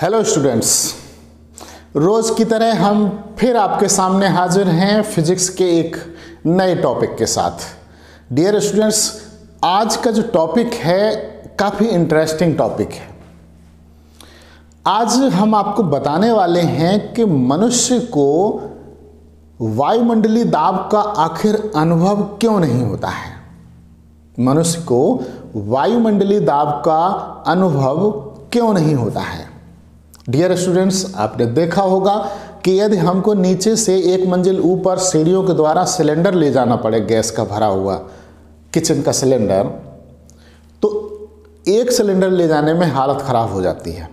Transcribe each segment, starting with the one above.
Hello students, रोज़ की तरह हम फिर आपके सामने हाजिर हैं फिजिक्स के एक नए टॉपिक के साथ। डियर स्टूडेंट्स, आज का जो टॉपिक है काफ़ी इंटरेस्टिंग टॉपिक है। आज हम आपको बताने वाले हैं कि मनुष्य को वायुमंडलीय दाब का आखिर अनुभव क्यों नहीं होता है। मनुष्य को वायुमंडलीय दाब का अनुभव क्यों नहीं होता है। डियर स्टूडेंट्स, आपने देखा होगा कि यदि हमको नीचे से एक मंजिल ऊपर सीढ़ियों के द्वारा सिलेंडर ले जाना पड़े, गैस का भरा हुआ किचन का सिलेंडर, तो एक सिलेंडर ले जाने में हालत ख़राब हो जाती है।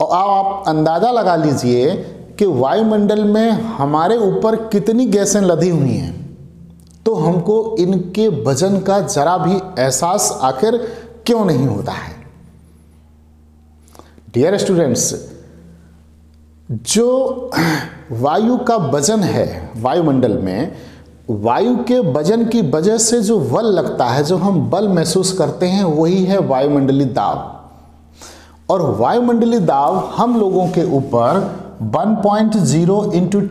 और आप अंदाज़ा लगा लीजिए कि वायुमंडल में हमारे ऊपर कितनी गैसें लदी हुई हैं, तो हमको इनके वजन का जरा भी एहसास आखिर क्यों नहीं होता है। डियर स्टूडेंट्स, जो वायु का वजन है वायुमंडल में, वायु के वजन की वजह से जो बल लगता है, जो हम बल महसूस करते हैं, वही है वायुमंडलीय दाब। और वायुमंडलीय दाब हम लोगों के ऊपर 1.0 ×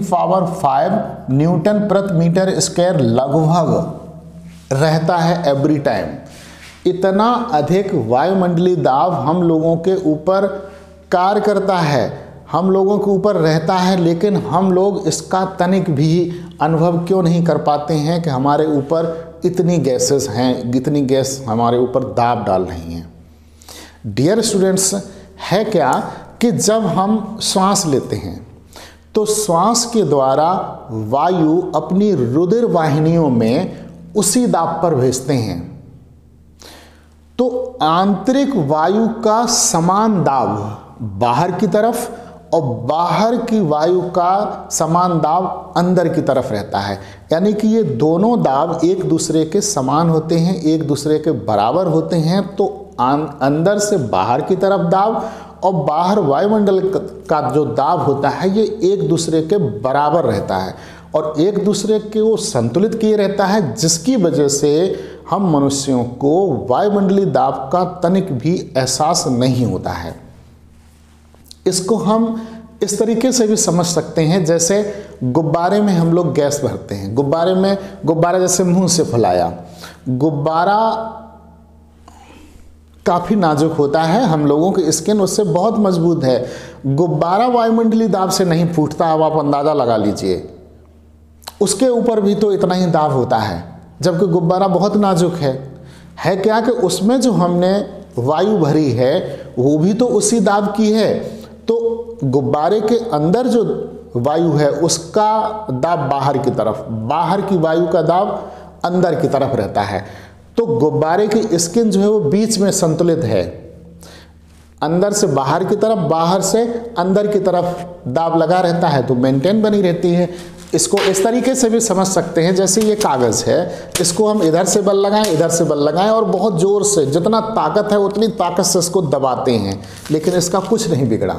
10⁵ न्यूटन प्रति मीटर स्क्वायर लगभग रहता है एवरी टाइम। इतना अधिक वायुमंडलीय दाब हम लोगों के ऊपर कार्य करता है, हम लोगों के ऊपर रहता है, लेकिन हम लोग इसका तनिक भी अनुभव क्यों नहीं कर पाते हैं कि हमारे ऊपर इतनी गैसेस हैं, इतनी गैस हमारे ऊपर दाब डाल रही हैं। डियर स्टूडेंट्स, है क्या कि जब हम श्वास लेते हैं तो श्वास के द्वारा वायु अपनी रुधिर वाहिनियों में उसी दाब पर भेजते हैं। तो आंतरिक वायु का समान दाब बाहर की तरफ और बाहर की वायु का समान दाब अंदर की तरफ रहता है। यानी कि ये दोनों दाब एक दूसरे के समान होते हैं, एक दूसरे के बराबर होते हैं। तो अंदर से बाहर की तरफ दाब और बाहर वायुमंडल का जो दाब होता है, ये एक दूसरे के बराबर रहता है और एक दूसरे को संतुलित किए रहता है, जिसकी वजह से हम मनुष्यों को वायुमंडलीय दाब का तनिक भी एहसास नहीं होता है। इसको हम इस तरीके से भी समझ सकते हैं, जैसे गुब्बारे में हम लोग गैस भरते हैं। गुब्बारा जैसे मुंह से फैलाया, गुब्बारा काफ़ी नाजुक होता है, हम लोगों की स्किन उससे बहुत मजबूत है। गुब्बारा वायुमंडलीय दाब से नहीं फूटता, अब आप अंदाज़ा लगा लीजिए। उसके ऊपर भी तो इतना ही दाब होता है, जबकि गुब्बारा बहुत नाजुक है क्या कि उसमें जो हमने वायु भरी है वो भी तो उसी दाब की है। तो गुब्बारे के अंदर जो वायु है उसका दाब बाहर की तरफ, बाहर की वायु का दाब अंदर की तरफ रहता है। तो गुब्बारे की स्किन जो है वो बीच में संतुलित है, अंदर से बाहर की तरफ, बाहर से अंदर की तरफ दाब लगा रहता है, तो मेंटेन बनी रहती है। इसको इस तरीके से भी समझ सकते हैं, जैसे ये कागज़ है, इसको हम इधर से बल लगाएं, इधर से बल लगाएं और बहुत ज़ोर से, जितना ताकत है उतनी ताकत से इसको दबाते हैं, लेकिन इसका कुछ नहीं बिगड़ा,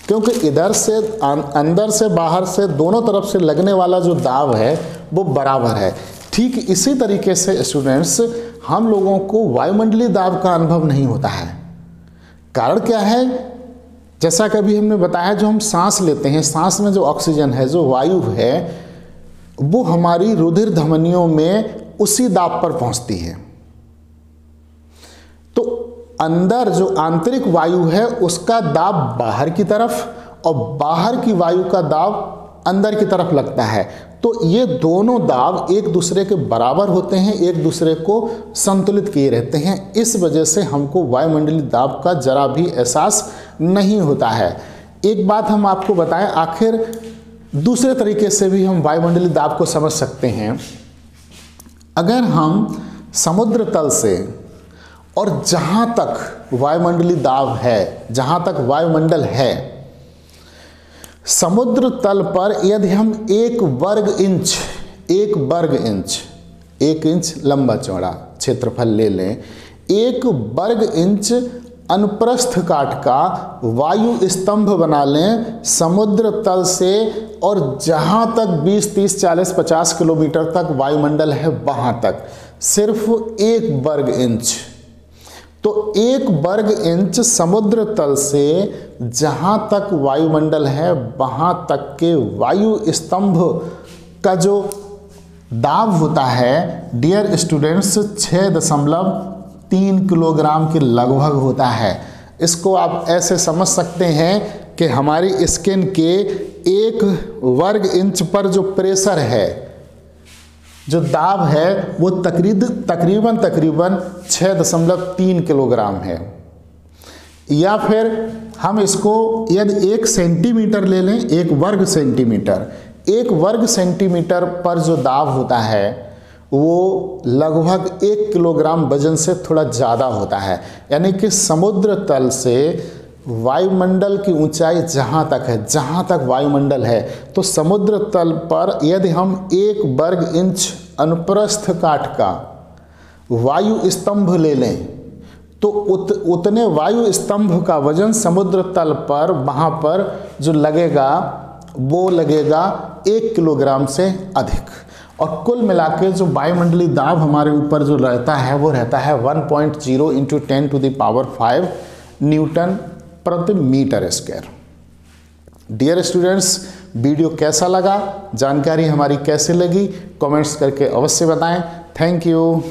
क्योंकि इधर से अंदर से बाहर से दोनों तरफ से लगने वाला जो दाब है वो बराबर है। ठीक इसी तरीके से स्टूडेंट्स, हम लोगों को वायुमंडलीय दाब का अनुभव नहीं होता है। कारण क्या है? जैसा कभी हमने बताया, जो हम सांस लेते हैं, सांस में जो ऑक्सीजन है, जो वायु है, वो हमारी रुधिर धमनियों में उसी दाब पर पहुंचती है। तो अंदर जो आंतरिक वायु है उसका दाब बाहर की तरफ और बाहर की वायु का दाब अंदर की तरफ लगता है। तो ये दोनों दाब एक दूसरे के बराबर होते हैं, एक दूसरे को संतुलित किए रहते हैं। इस वजह से हमको वायुमंडलीय दाब का जरा भी एहसास नहीं होता है। एक बात हम आपको बताएं, आखिर दूसरे तरीके से भी हम वायुमंडलीय दाब को समझ सकते हैं। अगर हम समुद्र तल से और जहाँ तक वायुमंडलीय दाब है, जहाँ तक वायुमंडल है, समुद्र तल पर यदि हम 1 इंच लंबा चौड़ा क्षेत्रफल ले लें, 1 वर्ग इंच अनुप्रस्थ काट का वायु स्तंभ बना लें समुद्र तल से, और जहाँ तक 20, 30, 40, 50 किलोमीटर तक वायुमंडल है वहाँ तक सिर्फ 1 वर्ग इंच, तो तो 1 वर्ग इंच समुद्र तल से जहां तक वायुमंडल है वहां तक के वायु स्तंभ का जो दाब होता है डियर स्टूडेंट्स 6.3 किलोग्राम के लगभग होता है। इसको आप ऐसे समझ सकते हैं कि हमारी स्किन के 1 वर्ग इंच पर जो प्रेशर है, जो दाब है, वो तकरीबन 6.3 किलोग्राम है। या फिर हम इसको यदि 1 सेंटीमीटर ले लें, 1 वर्ग सेंटीमीटर, 1 वर्ग सेंटीमीटर पर जो दाब होता है वो लगभग 1 किलोग्राम वजन से थोड़ा ज़्यादा होता है। यानी कि समुद्र तल से वायुमंडल की ऊंचाई जहाँ तक है, जहाँ तक वायुमंडल है, तो समुद्र तल पर यदि हम 1 वर्ग इंच अनुप्रस्थ काट का वायु स्तंभ ले लें तो उतने वायु स्तंभ का वजन समुद्र तल पर वहाँ पर जो लगेगा वो लगेगा 1 किलोग्राम से अधिक। और कुल मिलाके जो वायुमंडलीय दाब हमारे ऊपर जो रहता है वो रहता है 1.0 × 10⁵ न्यूटन प्रति metre square. Dear students, video कैसा लगा, जानकारी हमारी कैसे लगी, कमेंट्स करके अवश्य बताएं। Thank you.